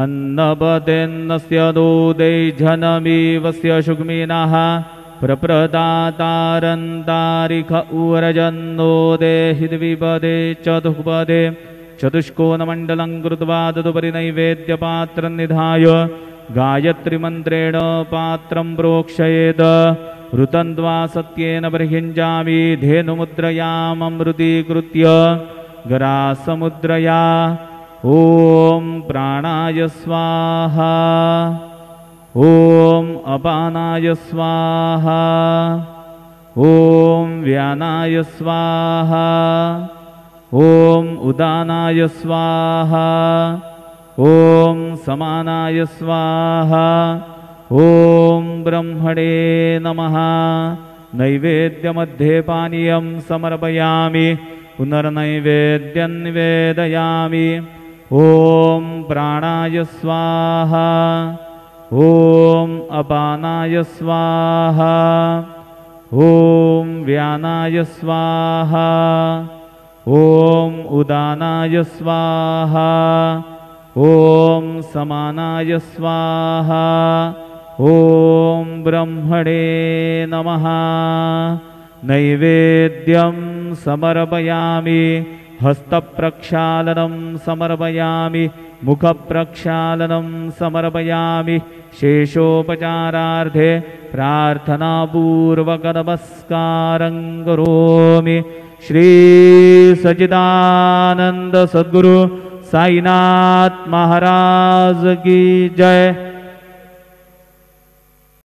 अन्नपतेन्नस्य Dodai जनमीवस्य शुग्मिनः प्रप्रदातारन्तारिख उरजन्नो देहि द्विपदे चतुःपदे चतुष्कोणमण्डलं कृत्वा तदुपरि नैवेद्यपात्रं निधाय गायत्रीमन्त्रेण पात्रं प्रोक्षयेत् ऋतन्त्वा सत्येन बर्हिञ्जामि धेनुमुद्रयाममृतीकृत्य गरासमुद्रया ॐ प्राणाय स्वाहा ॐ अपानाय स्वाहा ॐ व्यानाय स्वाहा ॐ उदानाय स्वाहा ॐ समानाय स्वाहा ॐ ब्रह्मणे नमः। नैवेद्यमध्ये पानीयं समर्पयामि पुनर्नैवेद्यं निवेदयामि। ॐ प्राणाय स्वाहा ॐ अपानाय स्वाहा ॐ व्यानाय स्वाहा ॐ उदानाय स्वाहा ॐ समानाय स्वाहा ॐ ब्रह्मणे नमः। नैवेद्यं समर्पयामि हस्तप्रक्षालनं समर्पयामि मुखप्रक्षालनं समर्पयामि शेषोपचारार्थे प्रार्थनापूर्वकनमस्कारं करोमि। श्री सच्चिदानंद सद्गुरु साईनाथ महाराज की जय।